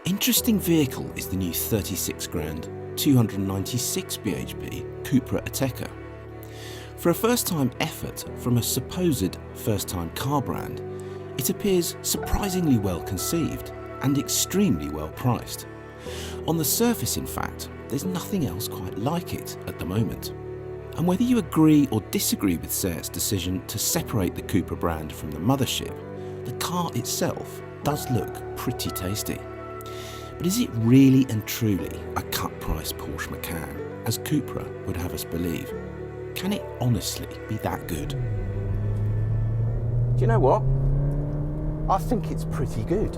Interesting vehicle is the new 36 grand, 296 bhp Cupra Ateca. For a first-time effort from a supposed first-time car brand, it appears surprisingly well conceived and extremely well priced. On the surface, in fact, there's nothing else quite like it at the moment. And whether you agree or disagree with Seat's decision to separate the Cupra brand from the mothership, the car itself does look pretty tasty. But is it really and truly a cut-price Porsche Macan, as Cupra would have us believe? Can it honestly be that good? Do you know what? I think it's pretty good.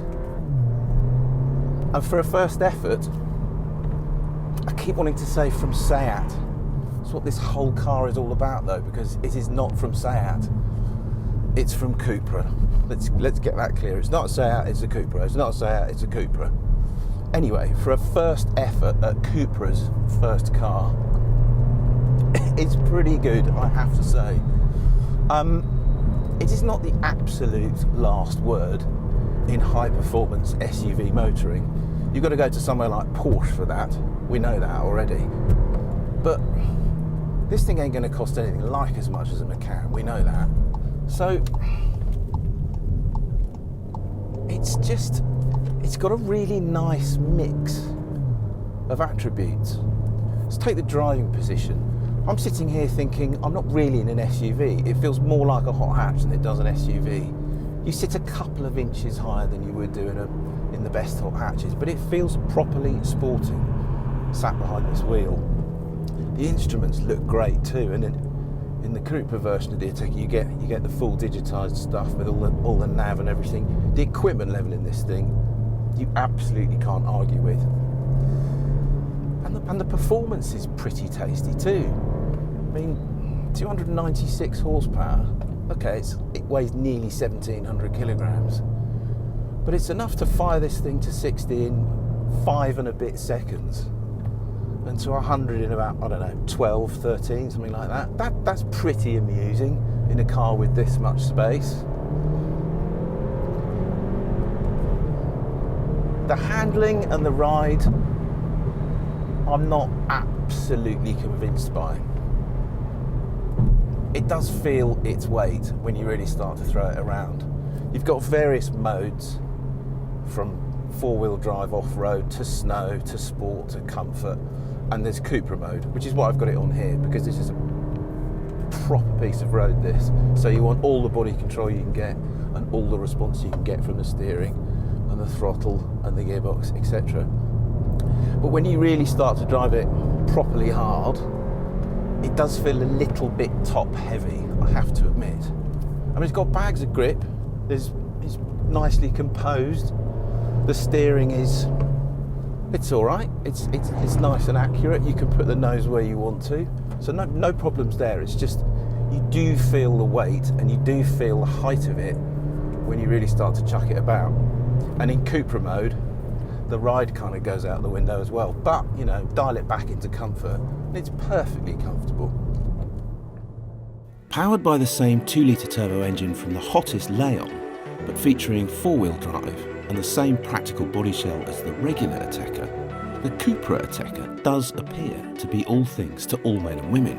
And for a first effort, I keep wanting to say from Seat. That's what this whole car is all about though, because it is not from Seat. It's from Cupra. Let's get that clear. It's not a Seat, it's a Cupra. It's not a Seat, it's a Cupra. Anyway, for a first effort at Cupra's first car, it's pretty good, I have to say. It is not the absolute last word in high-performance SUV motoring. You've got to go to somewhere like Porsche for that. We know that already. But this thing ain't going to cost anything like as much as a Macan. We know that. So it's got a really nice mix of attributes. Let's take the driving position. I'm sitting here thinking I'm not really in an SUV. It feels more like a hot hatch than it does an SUV. You sit a couple of inches higher than you would do in the best hot hatches, but it feels properly sporting, sat behind this wheel. The instruments look great too, and in the Cupra version of the Ateca you get the full digitised stuff with all the nav and everything. The equipment level in this thing, you absolutely can't argue with. And the performance is pretty tasty too. I mean, 296 horsepower, okay, it weighs nearly 1,700 kilograms, but it's enough to fire this thing to 60 in 5 and a bit seconds, and to 100 in about, I don't know, 12, 13, something like that. That's pretty amusing in a car with this much space. The handling and the ride, I'm not absolutely convinced by. It does feel its weight when you really start to throw it around. You've got various modes, from four-wheel drive off-road to snow to sport to comfort, and there's Cupra mode, which is why I've got it on here, because this is a proper piece of road, this. So you want all the body control you can get and all the response you can get from the steering and the throttle and the gearbox, etc. But when you really start to drive it properly hard, it does feel a little bit top heavy, I have to admit. I mean, it's got bags of grip, it's nicely composed, the steering it's all right, it's nice and accurate, you can put the nose where you want to, so no problems there. It's just, you do feel the weight and you do feel the height of it when you really start to chuck it about. And in Cupra mode, the ride kind of goes out the window as well, but you know, dial it back into comfort, and it's perfectly comfortable. Powered by the same 2-litre turbo engine from the hottest Leon, but featuring 4-wheel drive and the same practical body shell as the regular Ateca, the Cupra Ateca does appear to be all things to all men and women,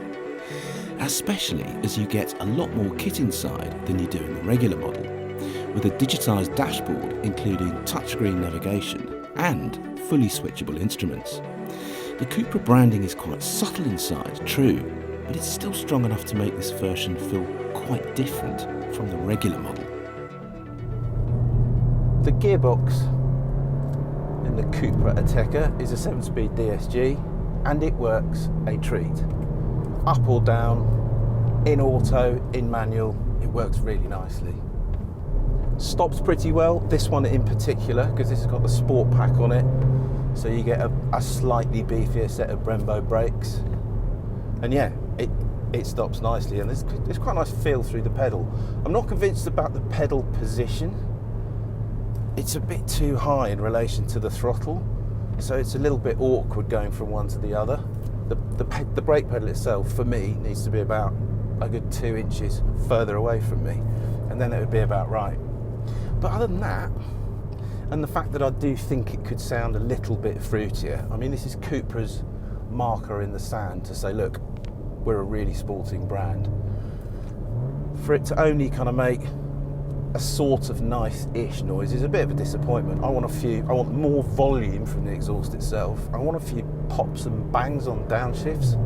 especially as you get a lot more kit inside than you do in the regular model, with a digitised dashboard including touchscreen navigation and fully switchable instruments. The Cupra branding is quite subtle inside, true, but it's still strong enough to make this version feel quite different from the regular model. The gearbox in the Cupra Ateca is a 7-speed DSG, and it works a treat. Up or down, in auto, in manual, it works really nicely. Stops pretty well, this one in particular, because this has got the sport pack on it, so you get a slightly beefier set of Brembo brakes, and yeah, it stops nicely, and there's quite a nice feel through the pedal. I'm not convinced about the pedal position. It's a bit too high in relation to the throttle, so it's a little bit awkward going from one to the other. The brake pedal itself, for me, needs to be about a good 2 inches further away from me, and then it would be about right. But other than that, And the fact that I do think it could sound a little bit fruitier. I mean, this is Cupra's marker in the sand to say, look, we're a really sporting brand. For it to only kind of make a sort of nice-ish noise is a bit of a disappointment. I want more volume from the exhaust itself. I want a few pops and bangs on downshifts.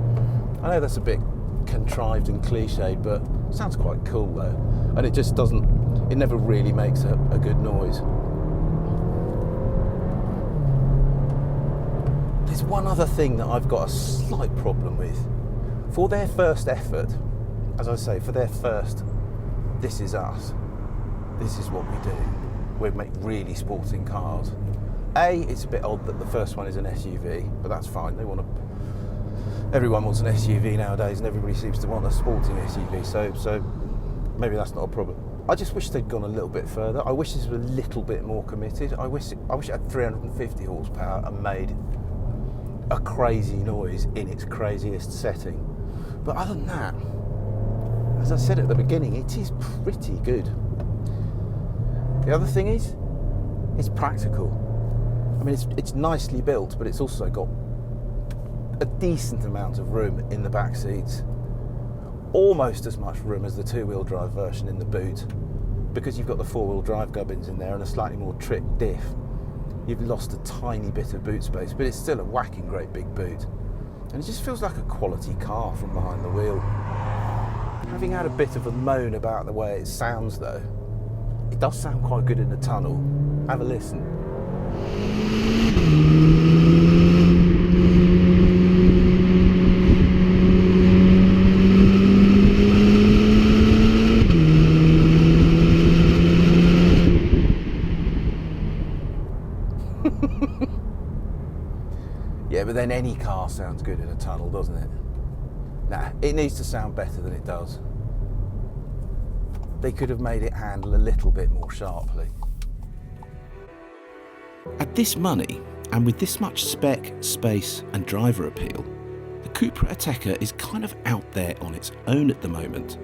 I know that's a bit contrived and cliched, but it sounds quite cool though. And it just doesn't, it never really makes a good noise. There's one other thing that I've got a slight problem with. For their first effort, as I say, for their first, this is us. This is what we do. We make really sporting cars. It's a bit odd that the first one is an SUV, but that's fine. Everyone wants an SUV nowadays, and everybody seems to want a sporting SUV. So maybe that's not a problem. I just wish they'd gone a little bit further. I wish this was a little bit more committed. I wish it had 350 horsepower and made a crazy noise in its craziest setting. But other than that, as I said at the beginning, it is pretty good. The other thing is, it's practical. I mean, it's nicely built, but it's also got a decent amount of room in the back seats. Almost as much room as the two-wheel drive version in the boot. Because you've got the four-wheel drive gubbins in there and a slightly more tricked diff, you've lost a tiny bit of boot space, but it's still a whacking great big boot. And it just feels like a quality car from behind the wheel. Having had a bit of a moan about the way it sounds though, it does sound quite good in the tunnel. Have a listen. Yeah, but then any car sounds good in a tunnel, doesn't it? Nah, it needs to sound better than it does. They could have made it handle a little bit more sharply. At this money, and with this much spec, space and driver appeal, the Cupra Ateca is kind of out there on its own at the moment.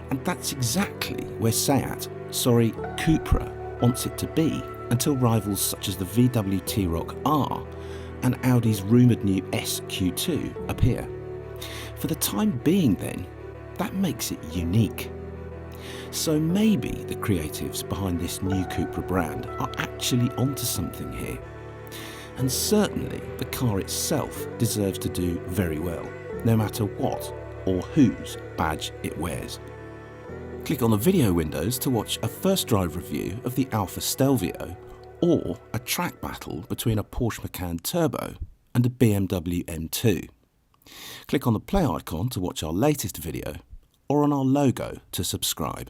And that's exactly where Cupra wants it to be until rivals such as the VW T-Roc R and Audi's rumoured new SQ2 appear. For the time being then, that makes it unique. So maybe the creatives behind this new Cupra brand are actually onto something here. And certainly the car itself deserves to do very well, no matter what or whose badge it wears. Click on the video windows to watch a first drive review of the Alfa Stelvio, or a track battle between a Porsche Macan Turbo and a BMW M2. Click on the play icon to watch our latest video, or on our logo to subscribe.